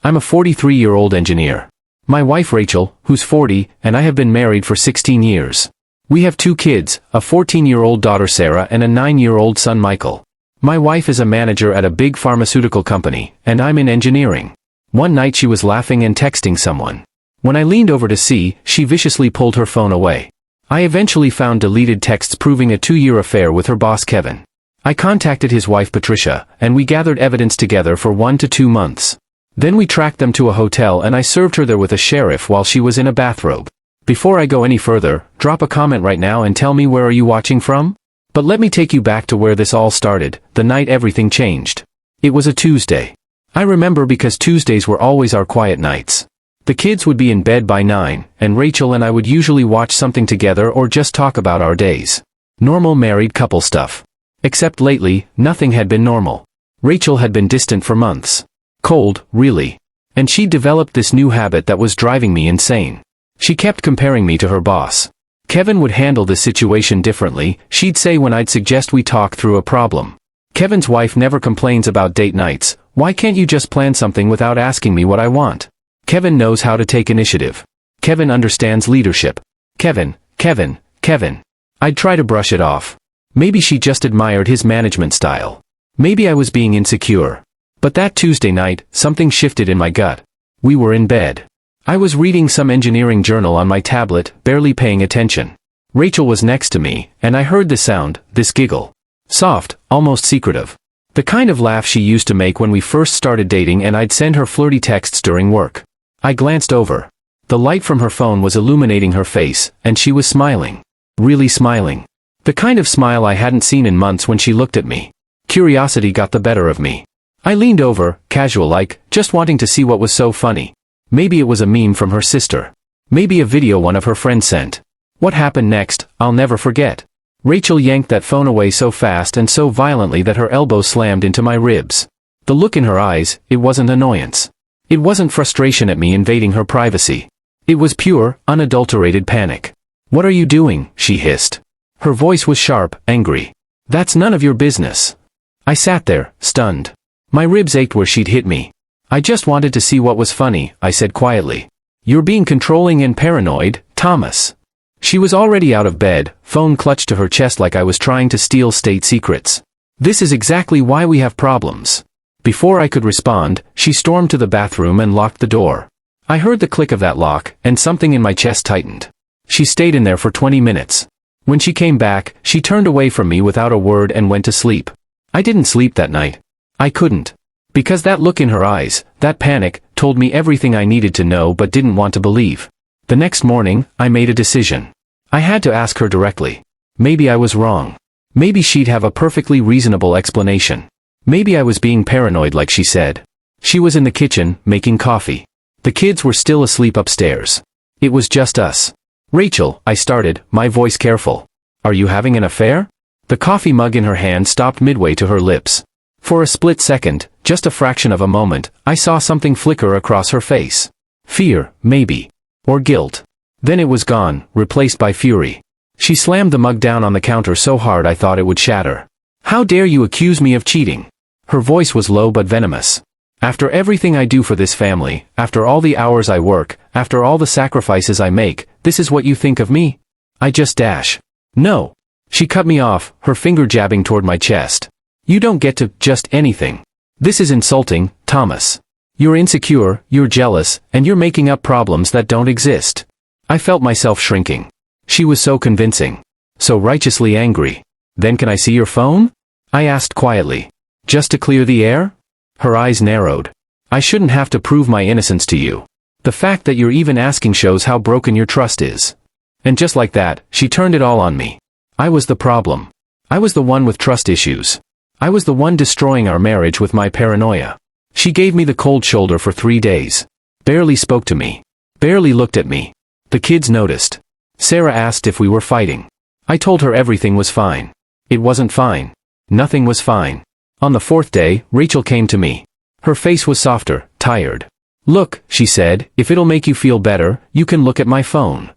I'm a 43-year-old engineer. My wife Rachel, who's 40, and I have been married for 16 years. We have 2 kids, a 14-year-old daughter Sarah and a 9-year-old son Michael. My wife is a manager at a big pharmaceutical company, and I'm in engineering. One night she was laughing and texting someone. When I leaned over to see, she viciously pulled her phone away. I eventually found deleted texts proving a 2-year affair with her boss Kevin. I contacted his wife Patricia, and we gathered evidence together for 1 to 2 months. Then we tracked them to a hotel and I served her there with a sheriff while she was in a bathrobe. Before I go any further, drop a comment right now and tell me where are you watching from? But let me take you back to where this all started, the night everything changed. It was a Tuesday. I remember because Tuesdays were always our quiet nights. The kids would be in bed by 9, and Rachel and I would usually watch something together or just talk about our days. Normal married couple stuff. Except lately, nothing had been normal. Rachel had been distant for months. Cold, really. And she'd developed this new habit that was driving me insane. She kept comparing me to her boss. Kevin would handle this situation differently, she'd say when I'd suggest we talk through a problem. Kevin's wife never complains about date nights. Why can't you just plan something without asking me what I want? Kevin knows how to take initiative. Kevin understands leadership. Kevin. I'd try to brush it off. Maybe she just admired his management style. Maybe I was being insecure. But that Tuesday night, something shifted in my gut. We were in bed. I was reading some engineering journal on my tablet, barely paying attention. Rachel was next to me, and I heard the sound, this giggle. Soft, almost secretive. The kind of laugh she used to make when we first started dating and I'd send her flirty texts during work. I glanced over. The light from her phone was illuminating her face, and she was smiling. Really smiling. The kind of smile I hadn't seen in months when she looked at me. Curiosity got the better of me. I leaned over, casual-like, just wanting to see what was so funny. Maybe it was a meme from her sister. Maybe a video one of her friends sent. What happened next, I'll never forget. Rachel yanked that phone away so fast and so violently that her elbow slammed into my ribs. The look in her eyes, it wasn't annoyance. It wasn't frustration at me invading her privacy. It was pure, unadulterated panic. "What are you doing?" she hissed. Her voice was sharp, angry. "That's none of your business." I sat there, stunned. My ribs ached where she'd hit me. "I just wanted to see what was funny," I said quietly. "You're being controlling and paranoid, Thomas." She was already out of bed, phone clutched to her chest like I was trying to steal state secrets. "This is exactly why we have problems." Before I could respond, she stormed to the bathroom and locked the door. I heard the click of that lock, and something in my chest tightened. She stayed in there for 20 minutes. When she came back, she turned away from me without a word and went to sleep. I didn't sleep that night. I couldn't. Because that look in her eyes, that panic, told me everything I needed to know but didn't want to believe. The next morning, I made a decision. I had to ask her directly. Maybe I was wrong. Maybe she'd have a perfectly reasonable explanation. Maybe I was being paranoid like she said. She was in the kitchen, making coffee. The kids were still asleep upstairs. It was just us. "Rachel," I started, my voice careful. "Are you having an affair?" The coffee mug in her hand stopped midway to her lips. For a split second, just a fraction of a moment, I saw something flicker across her face. Fear, maybe. Or guilt. Then it was gone, replaced by fury. She slammed the mug down on the counter so hard I thought it would shatter. "How dare you accuse me of cheating?" Her voice was low but venomous. "After everything I do for this family, after all the hours I work, after all the sacrifices I make, this is what you think of me?" I just dash. "No." She cut me off, her finger jabbing toward my chest. "You don't get to just anything. This is insulting, Thomas. You're insecure, you're jealous, and you're making up problems that don't exist." I felt myself shrinking. She was so convincing. So righteously angry. "Then can I see your phone?" I asked quietly. "Just to clear the air?" Her eyes narrowed. "I shouldn't have to prove my innocence to you. The fact that you're even asking shows how broken your trust is." And just like that, she turned it all on me. I was the problem. I was the one with trust issues. I was the one destroying our marriage with my paranoia. She gave me the cold shoulder for 3 days. Barely spoke to me. Barely looked at me. The kids noticed. Sarah asked if we were fighting. I told her everything was fine. It wasn't fine. Nothing was fine. On the 4th day, Rachel came to me. Her face was softer, tired. "Look," she said, "if it'll make you feel better, you can look at my phone."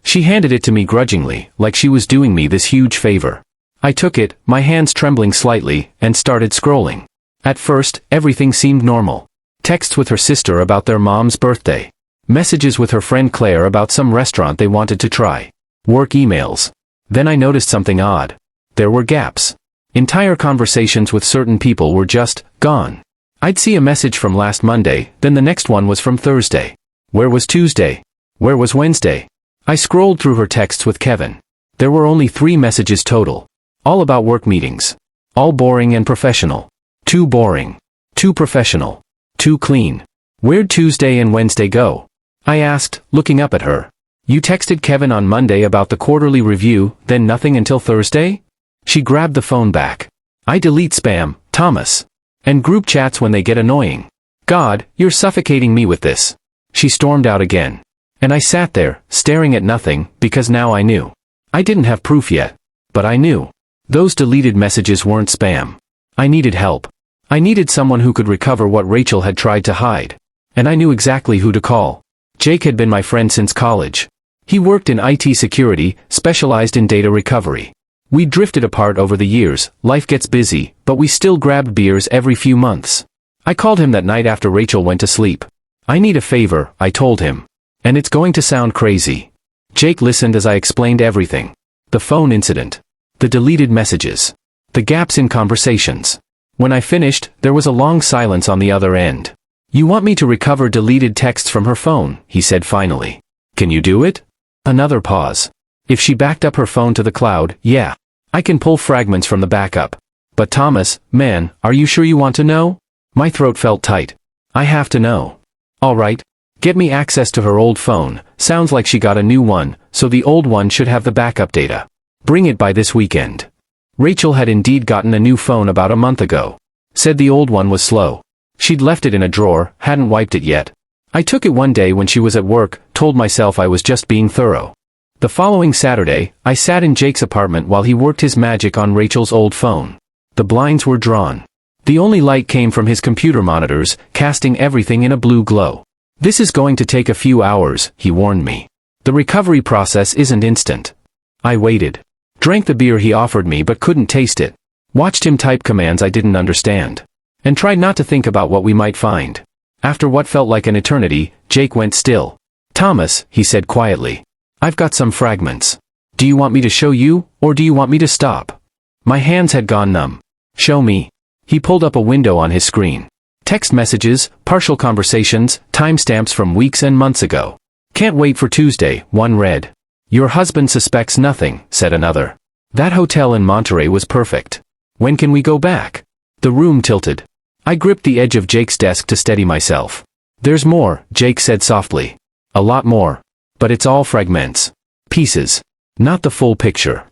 She handed it to me grudgingly, like she was doing me this huge favor. I took it, my hands trembling slightly, and started scrolling. At first, everything seemed normal. Texts with her sister about their mom's birthday. Messages with her friend Claire about some restaurant they wanted to try. Work emails. Then I noticed something odd. There were gaps. Entire conversations with certain people were just gone. I'd see a message from last Monday, then the next one was from Thursday. Where was Tuesday? Where was Wednesday? I scrolled through her texts with Kevin. There were only 3 messages total. All about work meetings. All boring and professional. Too boring. Too professional. Too clean. Where'd Tuesday and Wednesday go? I asked, looking up at her. You texted Kevin on Monday about the quarterly review, then nothing until Thursday? She grabbed the phone back. I delete spam, Thomas. And group chats when they get annoying. God, you're suffocating me with this. She stormed out again. And I sat there, staring at nothing, because now I knew. I didn't have proof yet. But I knew. Those deleted messages weren't spam. I needed help. I needed someone who could recover what Rachel had tried to hide. And I knew exactly who to call. Jake had been my friend since college. He worked in IT security, specialized in data recovery. We drifted apart over the years, life gets busy, but we still grabbed beers every few months. I called him that night after Rachel went to sleep. I need a favor, I told him. And it's going to sound crazy. Jake listened as I explained everything. The phone incident. The deleted messages. The gaps in conversations. When I finished, there was a long silence on the other end. You want me to recover deleted texts from her phone, he said finally. Can you do it? Another pause. If she backed up her phone to the cloud, yeah. I can pull fragments from the backup. But Thomas, man, are you sure you want to know? My throat felt tight. I have to know. All right. Get me access to her old phone. Sounds like she got a new one, so the old one should have the backup data. Bring it by this weekend. Rachel had indeed gotten a new phone about a month ago. Said the old one was slow. She'd left it in a drawer, hadn't wiped it yet. I took it one day when she was at work, told myself I was just being thorough. The following Saturday, I sat in Jake's apartment while he worked his magic on Rachel's old phone. The blinds were drawn. The only light came from his computer monitors, casting everything in a blue glow. This is going to take a few hours, he warned me. The recovery process isn't instant. I waited. Drank the beer he offered me but couldn't taste it. Watched him type commands I didn't understand. And tried not to think about what we might find. After what felt like an eternity, Jake went still. Thomas, he said quietly. I've got some fragments. Do you want me to show you, or do you want me to stop? My hands had gone numb. Show me. He pulled up a window on his screen. Text messages, partial conversations, timestamps from weeks and months ago. Can't wait for Tuesday, one read. Your husband suspects nothing, said another. That hotel in Monterey was perfect. When can we go back? The room tilted. I gripped the edge of Jake's desk to steady myself. There's more, Jake said softly. A lot more. But it's all fragments. Pieces. Not the full picture.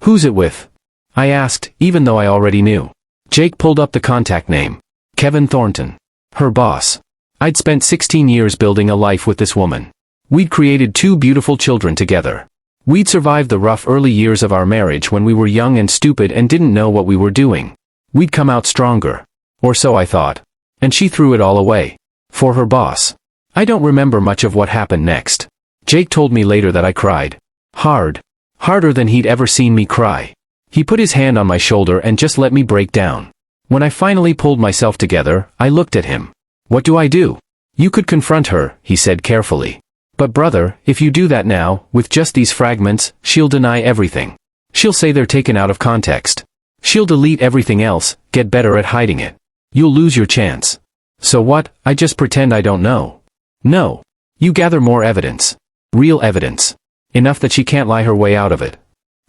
Who's it with? I asked, even though I already knew. Jake pulled up the contact name. Kevin Thornton. Her boss. I'd spent 16 years building a life with this woman. We'd created 2 beautiful children together. We'd survived the rough early years of our marriage when we were young and stupid and didn't know what we were doing. We'd come out stronger. Or so I thought. And she threw it all away. For her boss. I don't remember much of what happened next. Jake told me later that I cried. Hard. Harder than he'd ever seen me cry. He put his hand on my shoulder and just let me break down. When I finally pulled myself together, I looked at him. What do I do? You could confront her, he said carefully. But brother, if you do that now, with just these fragments, she'll deny everything. She'll say they're taken out of context. She'll delete everything else, get better at hiding it. You'll lose your chance. So what, I just pretend I don't know? No. You gather more evidence. Real evidence. Enough that she can't lie her way out of it.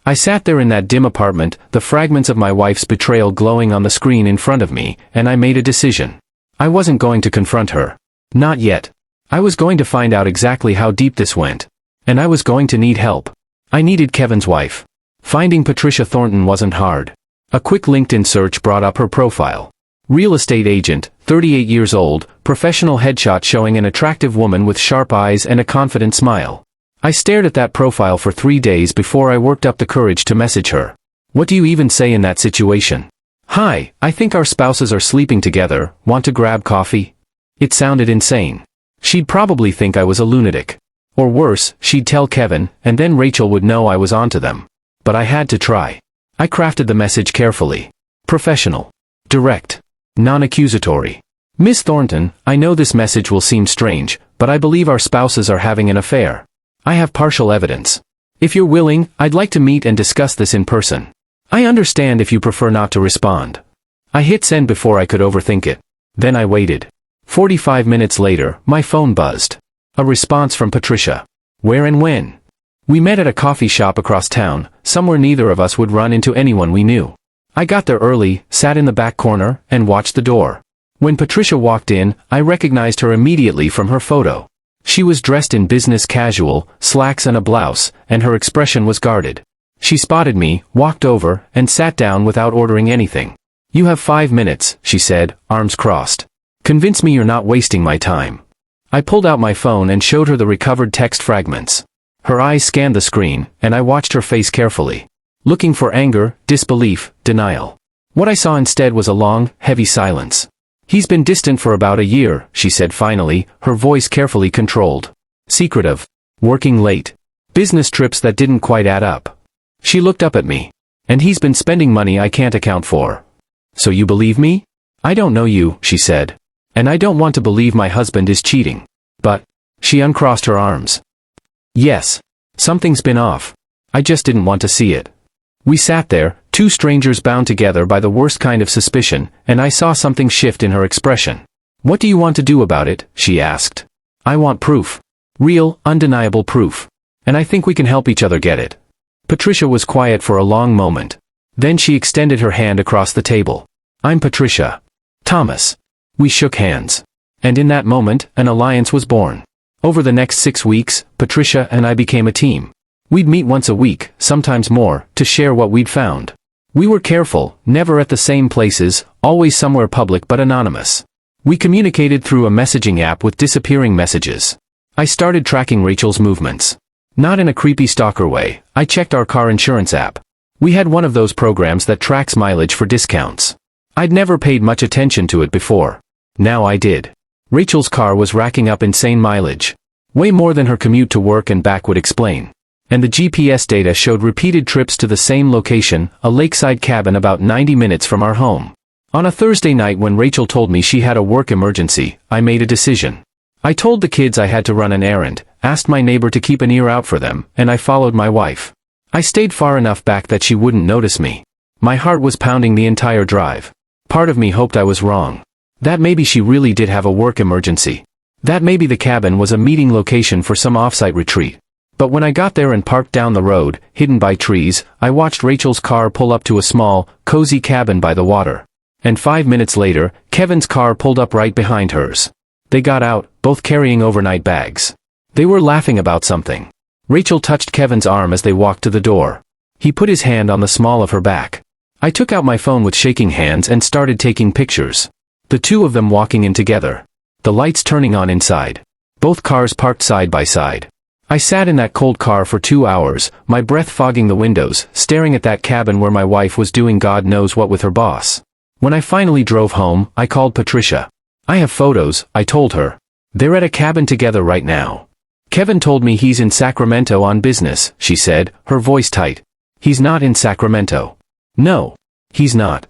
I sat there in that dim apartment, the fragments of my wife's betrayal glowing on the screen in front of me, and I made a decision. I wasn't going to confront her. Not yet. I was going to find out exactly how deep this went. And I was going to need help. I needed Kevin's wife. Finding Patricia Thornton wasn't hard. A quick LinkedIn search brought up her profile. Real estate agent, 38 years old, professional headshot showing an attractive woman with sharp eyes and a confident smile. I stared at that profile for 3 days before I worked up the courage to message her. What do you even say in that situation? Hi, I think our spouses are sleeping together, want to grab coffee? It sounded insane. She'd probably think I was a lunatic. Or worse, she'd tell Kevin, and then Rachel would know I was onto them. But I had to try. I crafted the message carefully. Professional. Direct. Non-accusatory. Miss Thornton, I know this message will seem strange, but I believe our spouses are having an affair. I have partial evidence. If you're willing, I'd like to meet and discuss this in person. I understand if you prefer not to respond. I hit send before I could overthink it. Then I waited. 45 minutes later, my phone buzzed. A response from Patricia. Where and when? We met at a coffee shop across town, somewhere neither of us would run into anyone we knew. I got there early, sat in the back corner, and watched the door. When Patricia walked in, I recognized her immediately from her photo. She was dressed in business casual, slacks and a blouse, and her expression was guarded. She spotted me, walked over, and sat down without ordering anything. You have 5 minutes, she said, arms crossed. Convince me you're not wasting my time. I pulled out my phone and showed her the recovered text fragments. Her eyes scanned the screen, and I watched her face carefully. Looking for anger, disbelief, denial. What I saw instead was a long, heavy silence. He's been distant for about a year, she said finally, her voice carefully controlled. Secretive. Working late. Business trips that didn't quite add up. She looked up at me. And he's been spending money I can't account for. So you believe me? I don't know you, she said. And I don't want to believe my husband is cheating. But, she uncrossed her arms. Yes. Something's been off. I just didn't want to see it. We sat there, two strangers bound together by the worst kind of suspicion, and I saw something shift in her expression. What do you want to do about it? She asked. I want proof. Real, undeniable proof. And I think we can help each other get it. Patricia was quiet for a long moment. Then she extended her hand across the table. I'm Patricia. Thomas. We shook hands. And in that moment, an alliance was born. Over the next 6 weeks, Patricia and I became a team. We'd meet once a week, sometimes more, to share what we'd found. We were careful, never at the same places, always somewhere public but anonymous. We communicated through a messaging app with disappearing messages. I started tracking Rachel's movements. Not in a creepy stalker way, I checked our car insurance app. We had one of those programs that tracks mileage for discounts. I'd never paid much attention to it before. Now I did. Rachel's car was racking up insane mileage. Way more than her commute to work and back would explain. And the GPS data showed repeated trips to the same location, a lakeside cabin about 90 minutes from our home. On a Thursday night when Rachel told me she had a work emergency, I made a decision. I told the kids I had to run an errand, asked my neighbor to keep an ear out for them, and I followed my wife. I stayed far enough back that she wouldn't notice me. My heart was pounding the entire drive. Part of me hoped I was wrong. That maybe she really did have a work emergency. That maybe the cabin was a meeting location for some off-site retreat. But when I got there and parked down the road, hidden by trees, I watched Rachel's car pull up to a small, cozy cabin by the water. And 5 minutes later, Kevin's car pulled up right behind hers. They got out, both carrying overnight bags. They were laughing about something. Rachel touched Kevin's arm as they walked to the door. He put his hand on the small of her back. I took out my phone with shaking hands and started taking pictures. The two of them walking in together. The lights turning on inside. Both cars parked side by side. I sat in that cold car for 2 hours, my breath fogging the windows, staring at that cabin where my wife was doing God knows what with her boss. When I finally drove home, I called Patricia. I have photos, I told her. They're at a cabin together right now. Kevin told me he's in Sacramento on business, she said, her voice tight. He's not in Sacramento. No. He's not.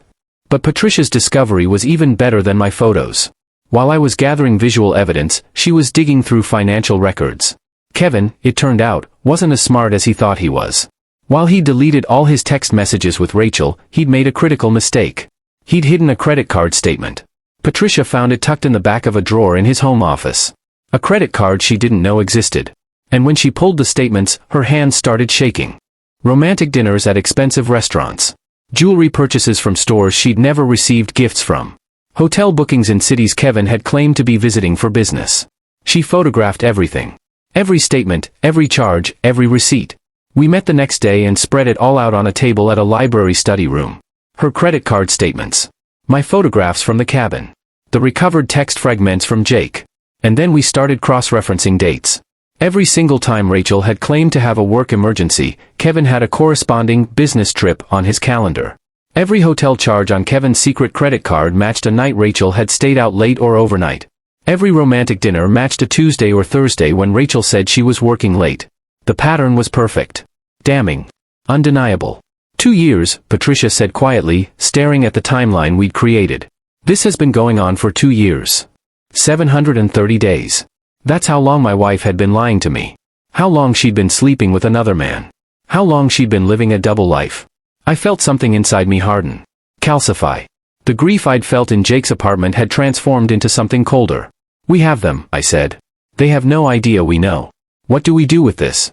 But Patricia's discovery was even better than my photos. While I was gathering visual evidence, she was digging through financial records. Kevin, it turned out, wasn't as smart as he thought he was. While he deleted all his text messages with Rachel, he'd made a critical mistake. He'd hidden a credit card statement. Patricia found it tucked in the back of a drawer in his home office. A credit card she didn't know existed. And when she pulled the statements, her hands started shaking. Romantic dinners at expensive restaurants. Jewelry purchases from stores she'd never received gifts from. Hotel bookings in cities Kevin had claimed to be visiting for business. She photographed everything. Every statement, every charge, every receipt. We met the next day and spread it all out on a table at a library study room. Her credit card statements. My photographs from the cabin. The recovered text fragments from Jake. And then we started cross-referencing dates. Every single time Rachel had claimed to have a work emergency, Kevin had a corresponding business trip on his calendar. Every hotel charge on Kevin's secret credit card matched a night Rachel had stayed out late or overnight. Every romantic dinner matched a Tuesday or Thursday when Rachel said she was working late. The pattern was perfect. Damning. Undeniable. 2 years, Patricia said quietly, staring at the timeline we'd created. This has been going on for 2 years. 730 days. That's how long my wife had been lying to me. How long she'd been sleeping with another man. How long she'd been living a double life. I felt something inside me harden. Calcify. The grief I'd felt in Jake's apartment had transformed into something colder. We have them, I said. They have no idea we know. What do we do with this?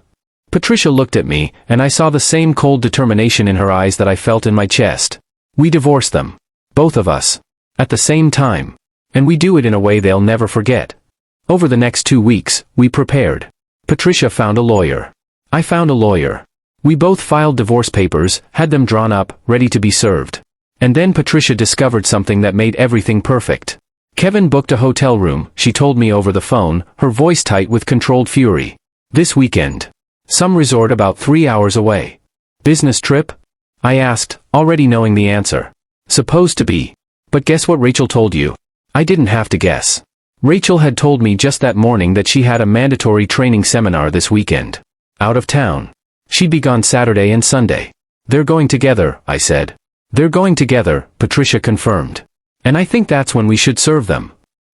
Patricia looked at me, and I saw the same cold determination in her eyes that I felt in my chest. We divorce them. Both of us. At the same time. And we do it in a way they'll never forget. Over the next 2 weeks, we prepared. Patricia found a lawyer. I found a lawyer. We both filed divorce papers, had them drawn up, ready to be served. And then Patricia discovered something that made everything perfect. Kevin booked a hotel room, she told me over the phone, her voice tight with controlled fury. This weekend. Some resort about 3 hours away. Business trip? I asked, already knowing the answer. Supposed to be. But guess what Rachel told you? I didn't have to guess. Rachel had told me just that morning that she had a mandatory training seminar this weekend. Out of town. She'd be gone Saturday and Sunday. They're going together, I said. They're going together, Patricia confirmed. And I think that's when we should serve them.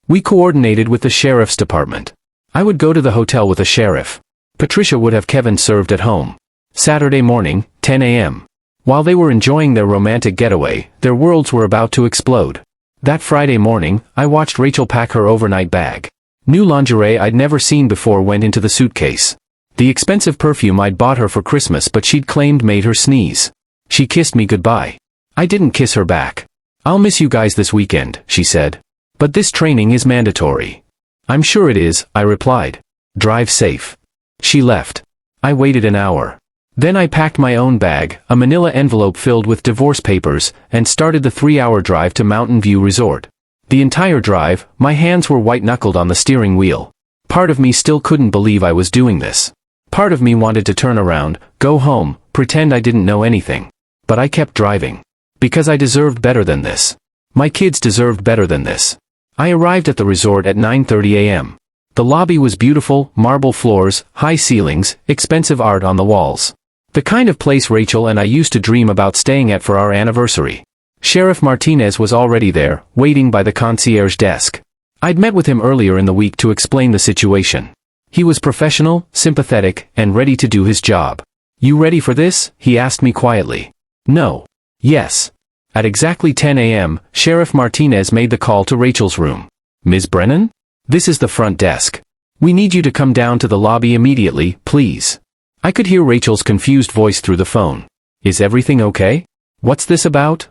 We coordinated with the sheriff's department. I would go to the hotel with a sheriff. Patricia would have Kevin served at home. Saturday morning, 10 a.m. While they were enjoying their romantic getaway, their worlds were about to explode. That Friday morning, I watched Rachel pack her overnight bag. New lingerie I'd never seen before went into the suitcase. The expensive perfume I'd bought her for Christmas but she'd claimed made her sneeze. She kissed me goodbye. I didn't kiss her back. I'll miss you guys this weekend, she said. But this training is mandatory. I'm sure it is, I replied. Drive safe. She left. I waited an hour. Then I packed my own bag, a manila envelope filled with divorce papers, and started the 3-hour drive to Mountain View Resort. The entire drive, my hands were white-knuckled on the steering wheel. Part of me still couldn't believe I was doing this. Part of me wanted to turn around, go home, pretend I didn't know anything. But I kept driving. Because I deserved better than this. My kids deserved better than this. I arrived at the resort at 9:30 a.m. The lobby was beautiful, marble floors, high ceilings, expensive art on the walls. The kind of place Rachel and I used to dream about staying at for our anniversary. Sheriff Martinez was already there, waiting by the concierge desk. I'd met with him earlier in the week to explain the situation. He was professional, sympathetic, and ready to do his job. You ready for this? He asked me quietly. No. Yes. At exactly 10 a.m., Sheriff Martinez made the call to Rachel's room. Ms. Brennan? This is the front desk. We need you to come down to the lobby immediately, please. I could hear Rachel's confused voice through the phone. Is everything okay? What's this about?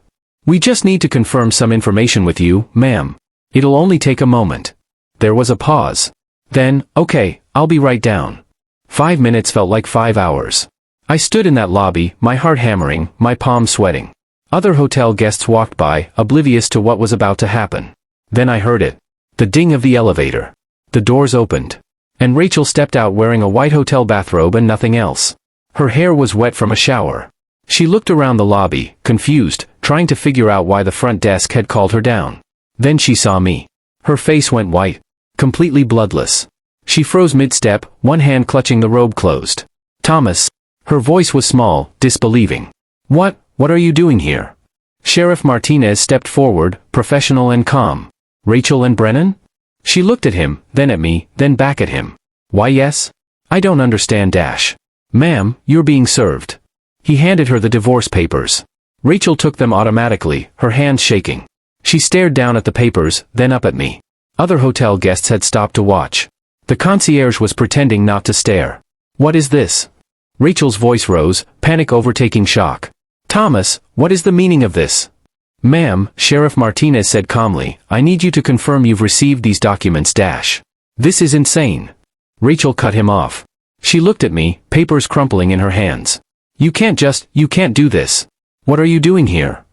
We just need to confirm some information with you, ma'am. It'll only take a moment. There was a pause. Then, okay, I'll be right down. 5 minutes felt like 5 hours. I stood in that lobby, my heart hammering, my palms sweating. Other hotel guests walked by, oblivious to what was about to happen. Then I heard it. The ding of the elevator. The doors opened. And Rachel stepped out wearing a white hotel bathrobe and nothing else. Her hair was wet from a shower. She looked around the lobby, confused, trying to figure out why the front desk had called her down. Then she saw me. Her face went white. Completely bloodless. She froze mid-step, one hand clutching the robe closed. Thomas. Her voice was small, disbelieving. What are you doing here? Sheriff Martinez stepped forward, professional and calm. Rachel and Brennan? She looked at him, then at me, then back at him. Why yes? I don't understand dash. Ma'am, you're being served. He handed her the divorce papers. Rachel took them automatically, her hands shaking. She stared down at the papers, then up at me. Other hotel guests had stopped to watch. The concierge was pretending not to stare. What is this? Rachel's voice rose, panic overtaking shock. Thomas, what is the meaning of this? Ma'am, Sheriff Martinez said calmly, I need you to confirm you've received these documents dash. This is insane. Rachel cut him off. She looked at me, papers crumpling in her hands. You can't do this. What are you doing here?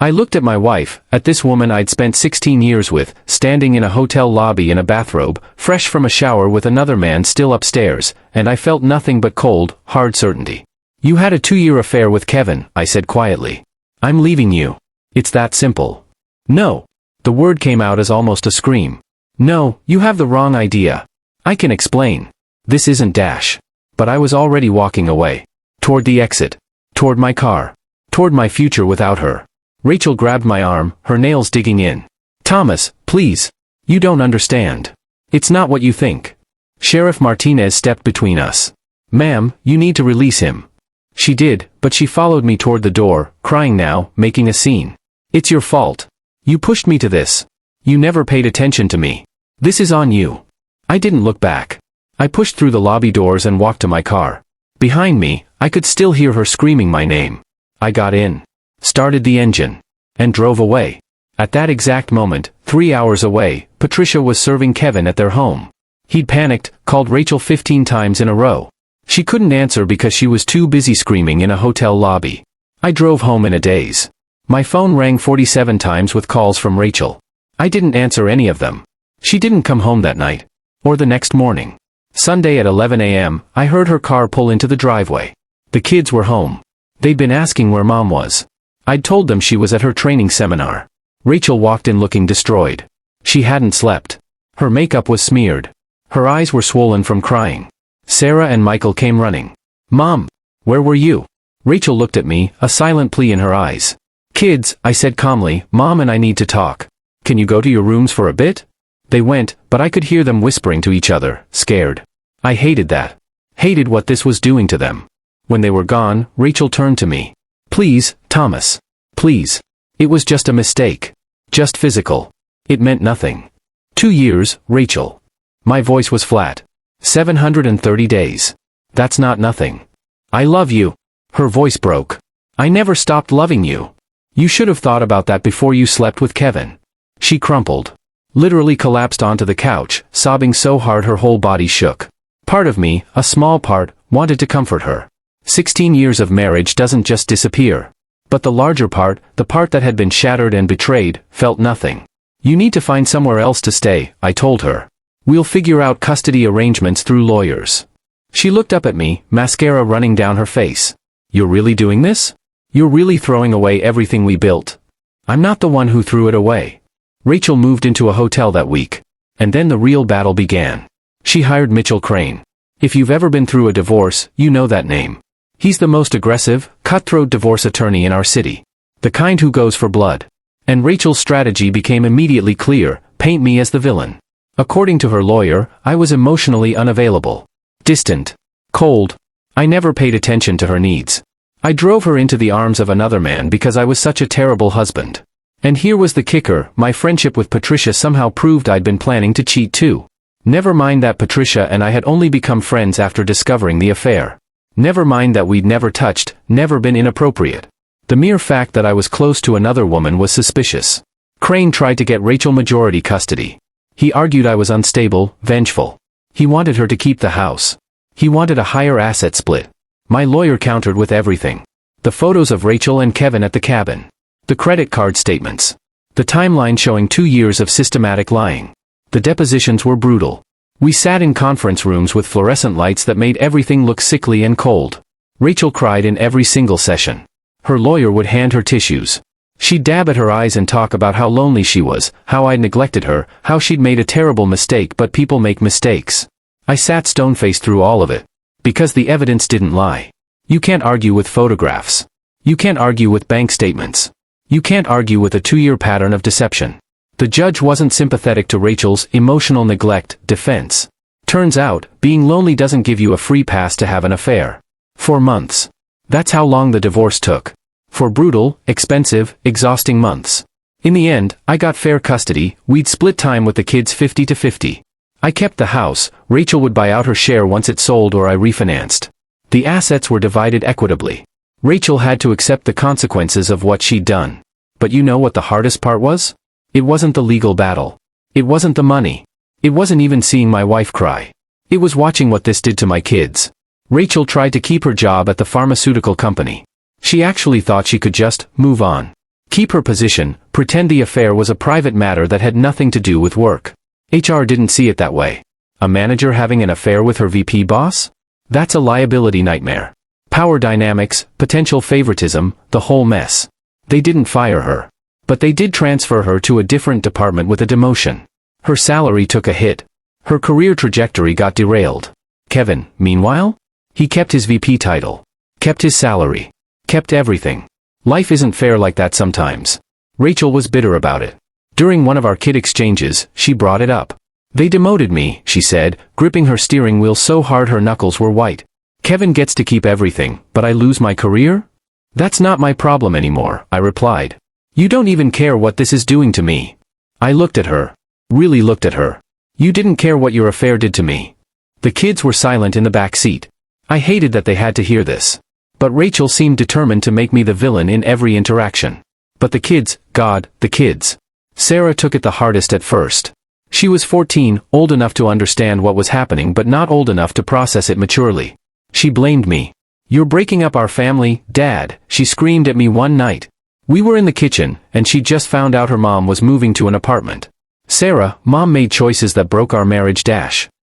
I looked at my wife, at this woman I'd spent 16 years with, standing in a hotel lobby in a bathrobe, fresh from a shower with another man still upstairs, and I felt nothing but cold, hard certainty. You had a 2-year affair with Kevin, I said quietly. I'm leaving you. It's that simple. No. The word came out as almost a scream. No, you have the wrong idea. I can explain. This isn't dash. But I was already walking away. Toward the exit. Toward my car. Toward my future without her. Rachel grabbed my arm, her nails digging in. Thomas, please. You don't understand. It's not what you think. Sheriff Martinez stepped between us. Ma'am, you need to release him. She did, but she followed me toward the door, crying now, making a scene. It's your fault. You pushed me to this. You never paid attention to me. This is on you. I didn't look back. I pushed through the lobby doors and walked to my car. Behind me, I could still hear her screaming my name. I got in, started the engine, and drove away. At that exact moment, 3 hours away, Patricia was serving Kevin at their home. He'd panicked, called Rachel 15 times in a row. She couldn't answer because she was too busy screaming in a hotel lobby. I drove home in a daze. My phone rang 47 times with calls from Rachel. I didn't answer any of them. She didn't come home that night. Or the next morning. Sunday at 11 a.m., I heard her car pull into the driveway. The kids were home. They'd been asking where Mom was. I'd told them she was at her training seminar. Rachel walked in looking destroyed. She hadn't slept. Her makeup was smeared. Her eyes were swollen from crying. Sarah and Michael came running. Mom, where were you? Rachel looked at me, a silent plea in her eyes. Kids, I said calmly, Mom and I need to talk. Can you go to your rooms for a bit? They went, but I could hear them whispering to each other, scared. I hated that. Hated what this was doing to them. When they were gone, Rachel turned to me. Please, Thomas. Please. It was just a mistake. Just physical. It meant nothing. 2 years, Rachel. My voice was flat. 730 days. That's not nothing. I love you. Her voice broke. I never stopped loving you. You should have thought about that before you slept with Kevin. She crumpled. Literally collapsed onto the couch, sobbing so hard her whole body shook. Part of me, a small part, wanted to comfort her. 16 years of marriage doesn't just disappear. But the larger part, the part that had been shattered and betrayed, felt nothing. You need to find somewhere else to stay, I told her. We'll figure out custody arrangements through lawyers. She looked up at me, mascara running down her face. You're really doing this? You're really throwing away everything we built? I'm not the one who threw it away. Rachel moved into a hotel that week. And then the real battle began. She hired Mitchell Crane. If you've ever been through a divorce, you know that name. He's the most aggressive, cutthroat divorce attorney in our city. The kind who goes for blood. And Rachel's strategy became immediately clear, paint me as the villain. According to her lawyer, I was emotionally unavailable. Distant. Cold. I never paid attention to her needs. I drove her into the arms of another man because I was such a terrible husband. And here was the kicker, my friendship with Patricia somehow proved I'd been planning to cheat too. Never mind that Patricia and I had only become friends after discovering the affair. Never mind that we'd never touched, never been inappropriate. The mere fact that I was close to another woman was suspicious. Crane tried to get Rachel majority custody. He argued I was unstable, vengeful. He wanted her to keep the house. He wanted a higher asset split. My lawyer countered with everything. The photos of Rachel and Kevin at the cabin. The credit card statements. The timeline showing 2 years of systematic lying. The depositions were brutal. We sat in conference rooms with fluorescent lights that made everything look sickly and cold. Rachel cried in every single session. Her lawyer would hand her tissues. She'd dab at her eyes and talk about how lonely she was, how I'd neglected her, how she'd made a terrible mistake, but people make mistakes. I sat stone-faced through all of it. Because the evidence didn't lie. You can't argue with photographs. You can't argue with bank statements. You can't argue with a 2-year pattern of deception. The judge wasn't sympathetic to Rachel's emotional neglect defense. Turns out, being lonely doesn't give you a free pass to have an affair. 4 months. That's how long the divorce took. 4 brutal, expensive, exhausting months. In the end, I got fair custody, we'd split time with the kids 50-50. I kept the house, Rachel would buy out her share once it sold or I refinanced. The assets were divided equitably. Rachel had to accept the consequences of what she'd done. But you know what the hardest part was? It wasn't the legal battle. It wasn't the money. It wasn't even seeing my wife cry. It was watching what this did to my kids. Rachel tried to keep her job at the pharmaceutical company. She actually thought she could just move on. Keep her position, pretend the affair was a private matter that had nothing to do with work. HR didn't see it that way. A manager having an affair with her VP boss? That's a liability nightmare. Power dynamics, potential favoritism, the whole mess. They didn't fire her. But they did transfer her to a different department with a demotion. Her salary took a hit. Her career trajectory got derailed. Kevin, meanwhile? He kept his VP title. Kept his salary. Kept everything. Life isn't fair like that sometimes. Rachel was bitter about it. During one of our kid exchanges, she brought it up. They demoted me, she said, gripping her steering wheel so hard her knuckles were white. Kevin gets to keep everything, but I lose my career? That's not my problem anymore, I replied. You don't even care what this is doing to me. I looked at her. Really looked at her. You didn't care what your affair did to me. The kids were silent in the back seat. I hated that they had to hear this. But Rachel seemed determined to make me the villain in every interaction. But the kids, God, the kids. Sarah took it the hardest at first. She was 14, old enough to understand what was happening but not old enough to process it maturely. She blamed me. You're breaking up our family, Dad, she screamed at me one night. We were in the kitchen, and she just found out her mom was moving to an apartment. Sarah, Mom made choices that broke our marriage.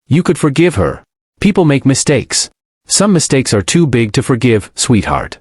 You could forgive her. People make mistakes. Some mistakes are too big to forgive, sweetheart.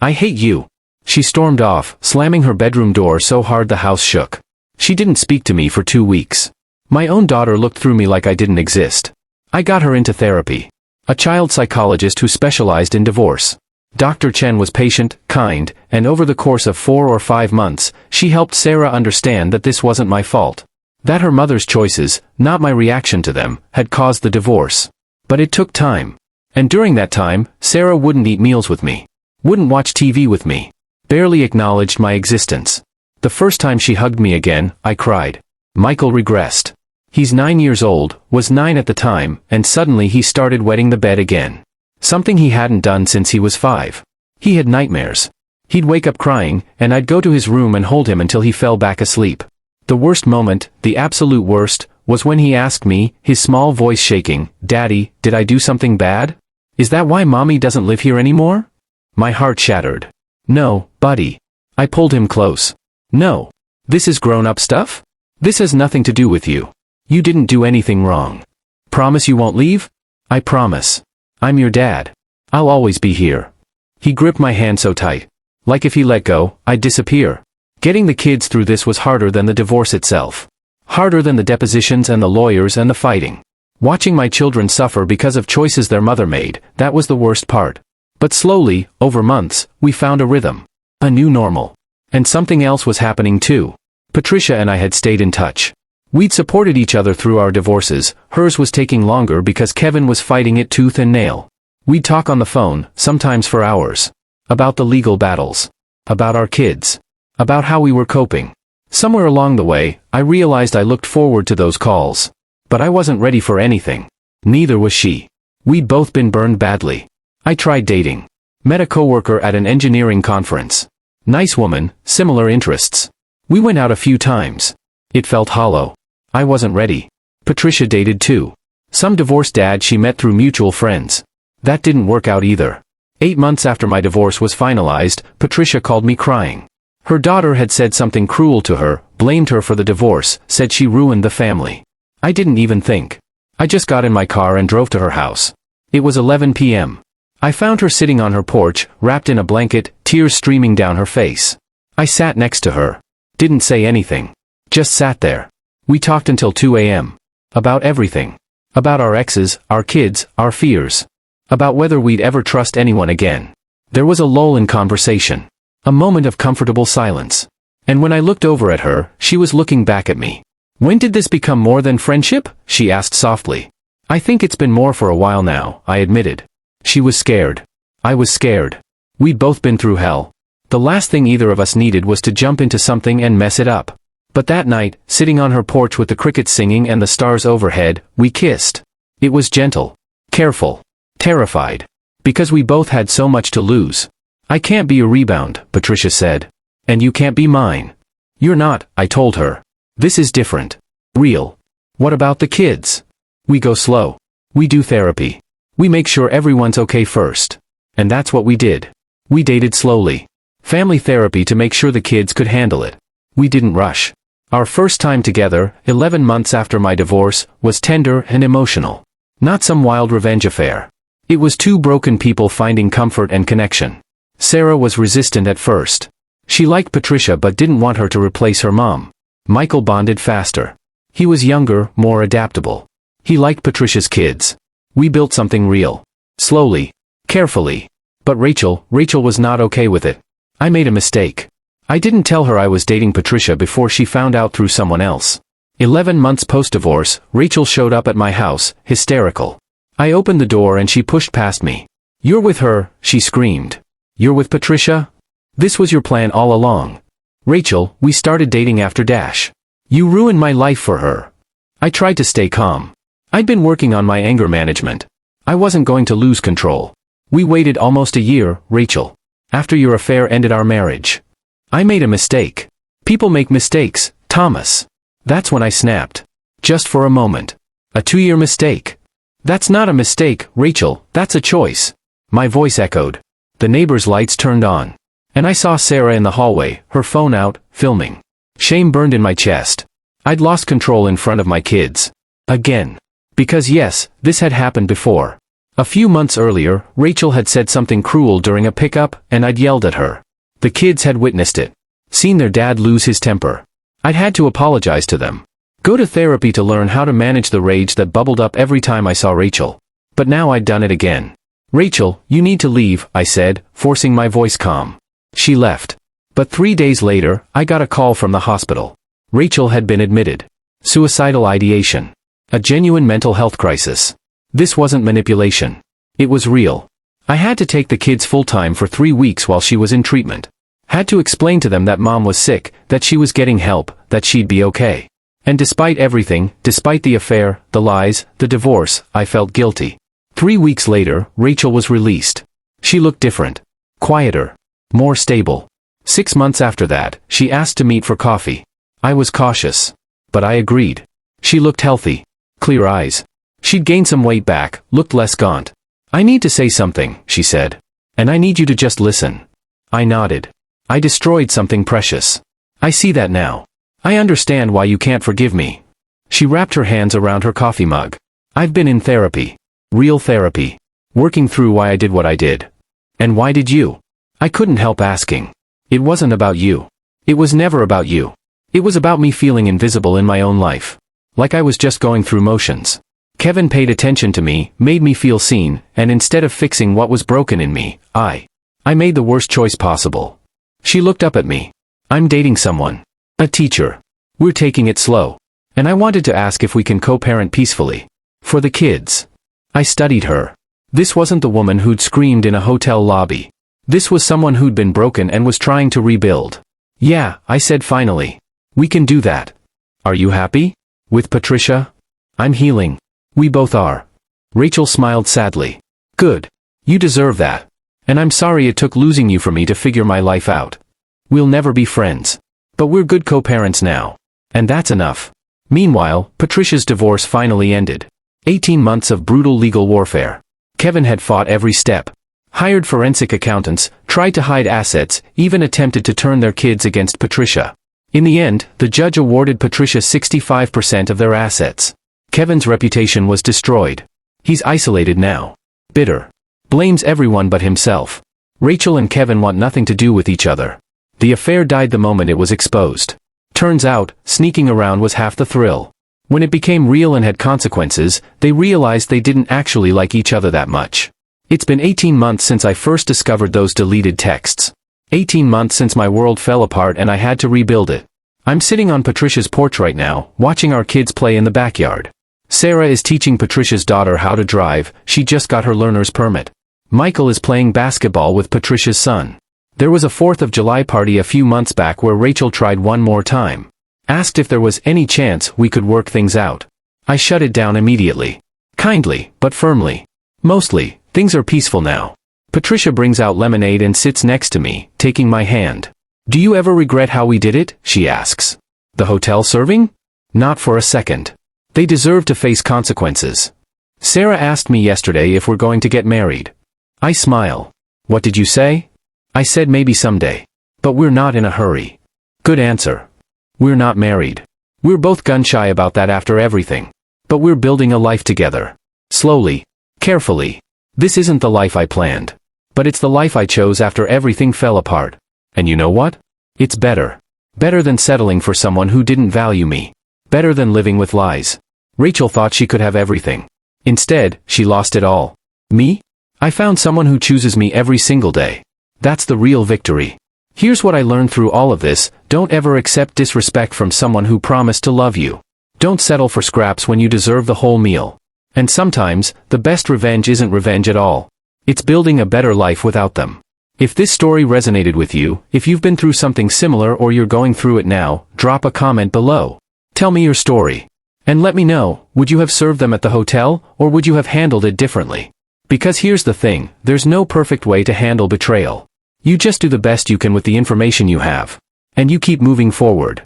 I hate you. She stormed off, slamming her bedroom door so hard the house shook. She didn't speak to me for 2 weeks. My own daughter looked through me like I didn't exist. I got her into therapy. A child psychologist who specialized in divorce. Dr. Chen was patient, kind, and over the course of 4 or 5 months, she helped Sarah understand that this wasn't my fault. That her mother's choices, not my reaction to them, had caused the divorce. But it took time. And during that time, Sarah wouldn't eat meals with me. Wouldn't watch TV with me. Barely acknowledged my existence. The first time she hugged me again, I cried. Michael regressed. He's 9 years old, was 9 at the time, and suddenly he started wetting the bed again. Something he hadn't done since he was 5. He had nightmares. He'd wake up crying, and I'd go to his room and hold him until he fell back asleep. The worst moment, the absolute worst, was when he asked me, his small voice shaking, Daddy, did I do something bad? Is that why Mommy doesn't live here anymore? My heart shattered. No, buddy. I pulled him close. No. This is grown-up stuff? This has nothing to do with you. You didn't do anything wrong. Promise you won't leave? I promise. I'm your dad. I'll always be here. He gripped my hand so tight. Like if he let go, I'd disappear. Getting the kids through this was harder than the divorce itself. Harder than the depositions and the lawyers and the fighting. Watching my children suffer because of choices their mother made, that was the worst part. But slowly, over months, we found a rhythm. A new normal. And something else was happening too. Patricia and I had stayed in touch. We'd supported each other through our divorces. Hers was taking longer because Kevin was fighting it tooth and nail. We'd talk on the phone, sometimes for hours. About the legal battles. About our kids. About how we were coping. Somewhere along the way, I realized I looked forward to those calls. But I wasn't ready for anything. Neither was she. We'd both been burned badly. I tried dating. Met a coworker at an engineering conference. Nice woman, similar interests. We went out a few times. It felt hollow. I wasn't ready. Patricia dated too. Some divorced dad she met through mutual friends. That didn't work out either. 8 months after my divorce was finalized, Patricia called me crying. Her daughter had said something cruel to her, blamed her for the divorce, said she ruined the family. I didn't even think. I just got in my car and drove to her house. It was 11 p.m. I found her sitting on her porch, wrapped in a blanket, tears streaming down her face. I sat next to her. Didn't say anything. Just sat there. We talked until 2 a.m. About everything. About our exes, our kids, our fears. About whether we'd ever trust anyone again. There was a lull in conversation. A moment of comfortable silence. And when I looked over at her, she was looking back at me. When did this become more than friendship? She asked softly. I think it's been more for a while now, I admitted. She was scared. I was scared. We'd both been through hell. The last thing either of us needed was to jump into something and mess it up. But that night, sitting on her porch with the crickets singing and the stars overhead, we kissed. It was gentle. Careful. Terrified. Because we both had so much to lose. I can't be a rebound, Patricia said. And you can't be mine. You're not, I told her. This is different. Real. What about the kids? We go slow. We do therapy. We make sure everyone's okay first. And that's what we did. We dated slowly. Family therapy to make sure the kids could handle it. We didn't rush. Our first time together, 11 months after my divorce, was tender and emotional. Not some wild revenge affair. It was two broken people finding comfort and connection. Sarah was resistant at first. She liked Patricia but didn't want her to replace her mom. Michael bonded faster. He was younger, more adaptable. He liked Patricia's kids. We built something real. Slowly. Carefully. But Rachel was not okay with it. I made a mistake. I didn't tell her I was dating Patricia before she found out through someone else. 11 months post-divorce, Rachel showed up at my house, hysterical. I opened the door and she pushed past me. "You're with her," she screamed. "You're with Patricia? This was your plan all along. Rachel, we started dating after Dash. You ruined my life for her." I tried to stay calm. I'd been working on my anger management. I wasn't going to lose control. "We waited almost a year, Rachel. After your affair ended our marriage. I made a mistake. People make mistakes, Thomas." That's when I snapped. "Just for a moment. A 2-year mistake. That's not a mistake, Rachel, that's a choice." My voice echoed. The neighbor's lights turned on. And I saw Sarah in the hallway, her phone out, filming. Shame burned in my chest. I'd lost control in front of my kids. Again. Because yes, this had happened before. A few months earlier, Rachel had said something cruel during a pickup, and I'd yelled at her. The kids had witnessed it. Seen their dad lose his temper. I'd had to apologize to them. Go to therapy to learn how to manage the rage that bubbled up every time I saw Rachel. But now I'd done it again. "Rachel, you need to leave," I said, forcing my voice calm. She left. But 3 days later, I got a call from the hospital. Rachel had been admitted. Suicidal ideation. A genuine mental health crisis. This wasn't manipulation. It was real. I had to take the kids full-time for 3 weeks while she was in treatment. Had to explain to them that mom was sick, that she was getting help, that she'd be okay. And despite everything, despite the affair, the lies, the divorce, I felt guilty. 3 weeks later, Rachel was released. She looked different. Quieter. More stable. 6 months after that, she asked to meet for coffee. I was cautious. But I agreed. She looked healthy. Clear eyes. She'd gained some weight back, looked less gaunt. "I need to say something," she said. "And I need you to just listen." I nodded. "I destroyed something precious. I see that now. I understand why you can't forgive me." She wrapped her hands around her coffee mug. "I've been in therapy. Real therapy. Working through why I did what I did." "And why did you?" I couldn't help asking. "It wasn't about you. It was never about you. It was about me feeling invisible in my own life. Like I was just going through motions. Kevin paid attention to me, made me feel seen, and instead of fixing what was broken in me, I made the worst choice possible." She looked up at me. "I'm dating someone. A teacher. We're taking it slow. And I wanted to ask if we can co-parent peacefully. For the kids." I studied her. This wasn't the woman who'd screamed in a hotel lobby. This was someone who'd been broken and was trying to rebuild. "Yeah," I said finally. "We can do that." "Are you happy? With Patricia?" "I'm healing. We both are." Rachel smiled sadly. "Good. You deserve that. And I'm sorry it took losing you for me to figure my life out. We'll never be friends. But we're good co-parents now. And that's enough." Meanwhile, Patricia's divorce finally ended. 18 months of brutal legal warfare. Kevin had fought every step. Hired forensic accountants, tried to hide assets, even attempted to turn their kids against Patricia. In the end, the judge awarded Patricia 65% of their assets. Kevin's reputation was destroyed. He's isolated now. Bitter. Blames everyone but himself. Rachel and Kevin want nothing to do with each other. The affair died the moment it was exposed. Turns out, sneaking around was half the thrill. When it became real and had consequences, they realized they didn't actually like each other that much. It's been 18 months since I first discovered those deleted texts. 18 months since my world fell apart and I had to rebuild it. I'm sitting on Patricia's porch right now, watching our kids play in the backyard. Sarah is teaching Patricia's daughter how to drive, she just got her learner's permit. Michael is playing basketball with Patricia's son. There was a 4th of July party a few months back where Rachel tried one more time. Asked if there was any chance we could work things out. I shut it down immediately. Kindly, but firmly. Mostly, things are peaceful now. Patricia brings out lemonade and sits next to me, taking my hand. "Do you ever regret how we did it?" she asks. "The hotel serving?" "Not for a second. They deserve to face consequences." Sarah asked me yesterday if we're going to get married. I smile. "What did you say?" I said maybe someday. But we're not in a hurry. Good answer. We're not married. We're both gun-shy about that after everything. But we're building a life together. Slowly. Carefully. This isn't the life I planned. But it's the life I chose after everything fell apart. And you know what? It's better. Better than settling for someone who didn't value me. Better than living with lies. Rachel thought she could have everything. Instead, she lost it all. Me? I found someone who chooses me every single day. That's the real victory. Here's what I learned through all of this: don't ever accept disrespect from someone who promised to love you. Don't settle for scraps when you deserve the whole meal. And sometimes, the best revenge isn't revenge at all. It's building a better life without them. If this story resonated with you, if you've been through something similar or you're going through it now, drop a comment below. Tell me your story. And let me know, would you have served them at the hotel, or would you have handled it differently? Because here's the thing, there's no perfect way to handle betrayal. You just do the best you can with the information you have. And you keep moving forward.